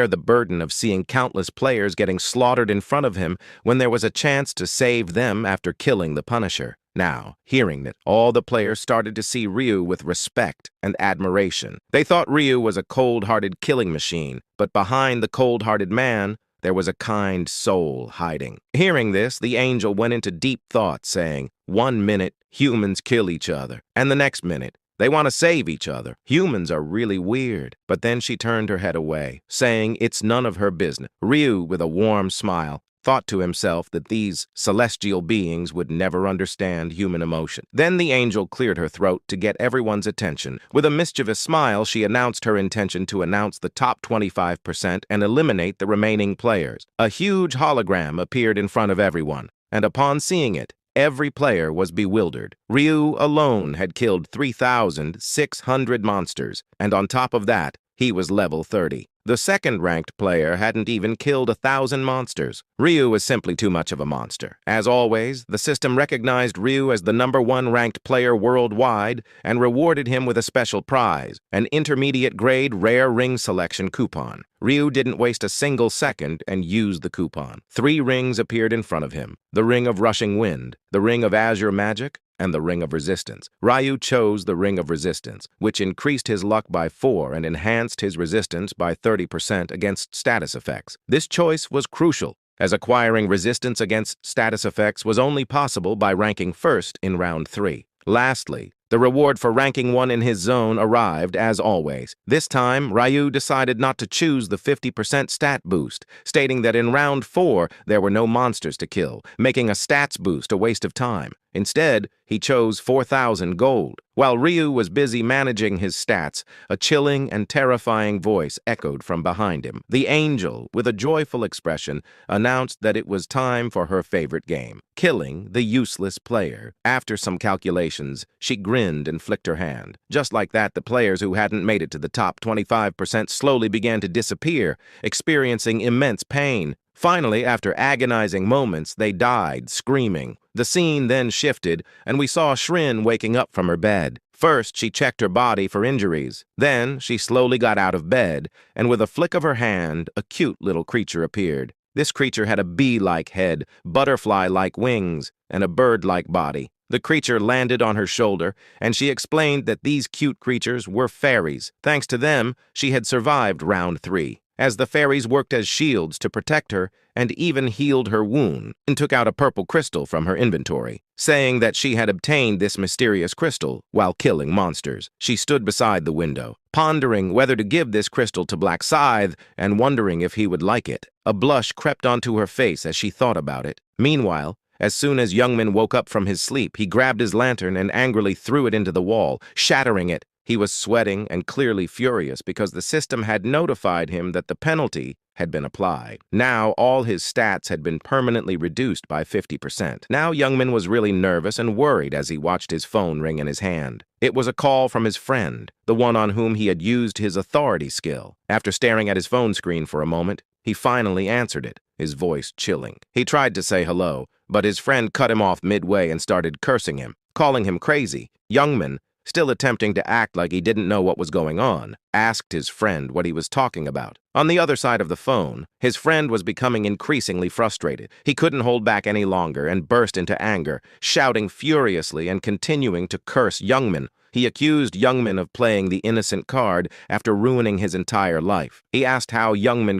the burden of seeing countless players getting slaughtered in front of him when there was a chance to save them after killing the Punisher. Now, hearing that, all the players started to see Ryu with respect and admiration. They thought Ryu was a cold-hearted killing machine, but behind the cold-hearted man, there was a kind soul hiding. Hearing this, the angel went into deep thought, saying, "One minute, humans kill each other, and the next minute, they want to save each other. Humans are really weird." But then she turned her head away, saying it's none of her business. Ryu, with a warm smile, thought to himself that these celestial beings would never understand human emotion. Then the angel cleared her throat to get everyone's attention. With a mischievous smile, she announced her intention to announce the top 25% and eliminate the remaining players. A huge hologram appeared in front of everyone, and upon seeing it, every player was bewildered. Ryu alone had killed 3,600 monsters, and on top of that, he was level 30. The second-ranked player hadn't even killed 1,000 monsters. Ryu was simply too much of a monster. As always, the system recognized Ryu as the #1 ranked player worldwide and rewarded him with a special prize, an intermediate-grade rare ring selection coupon. Ryu didn't waste a single second and used the coupon. 3 rings appeared in front of him: the Ring of Rushing Wind, the Ring of Azure Magic, and the Ring of Resistance. Ryu chose the Ring of Resistance, which increased his luck by 4 and enhanced his resistance by 30% against status effects. This choice was crucial, as acquiring resistance against status effects was only possible by ranking first in round 3. Lastly, the reward for ranking 1 in his zone arrived, as always. This time, Ryu decided not to choose the 50% stat boost, stating that in round 4 there were no monsters to kill, making a stats boost a waste of time. Instead, he chose 4,000 gold. While Ryu was busy managing his stats, a chilling and terrifying voice echoed from behind him. The angel, with a joyful expression, announced that it was time for her favorite game, killing the useless player. After some calculations, she grinned and flicked her hand. Just like that, the players who hadn't made it to the top 25% slowly began to disappear, experiencing immense pain. Finally, after agonizing moments, they died, screaming. The scene then shifted, and we saw Shrin waking up from her bed. First, she checked her body for injuries. Then, she slowly got out of bed, and with a flick of her hand, a cute little creature appeared. This creature had a bee-like head, butterfly-like wings, and a bird-like body. The creature landed on her shoulder, and she explained that these cute creatures were fairies. Thanks to them, she had survived round 3, as the fairies worked as shields to protect her and even healed her wound, and took out a purple crystal from her inventory, saying that she had obtained this mysterious crystal while killing monsters. She stood beside the window, pondering whether to give this crystal to Black Scythe and wondering if he would like it. A blush crept onto her face as she thought about it. Meanwhile, as soon as Youngman woke up from his sleep, he grabbed his lantern and angrily threw it into the wall, shattering it. He was sweating and clearly furious because the system had notified him that the penalty had been applied. Now all his stats had been permanently reduced by 50%. Now Youngman was really nervous and worried as he watched his phone ring in his hand. It was a call from his friend, the one on whom he had used his authority skill. After staring at his phone screen for a moment, he finally answered it, his voice chilling. He tried to say hello, but his friend cut him off midway and started cursing him, calling him crazy. Youngman, still attempting to act like he didn't know what was going on, asked his friend what he was talking about. On the other side of the phone, his friend was becoming increasingly frustrated. He couldn't hold back any longer and burst into anger, shouting furiously and continuing to curse Youngman. He accused Youngman of playing the innocent card after ruining his entire life. He asked how Youngman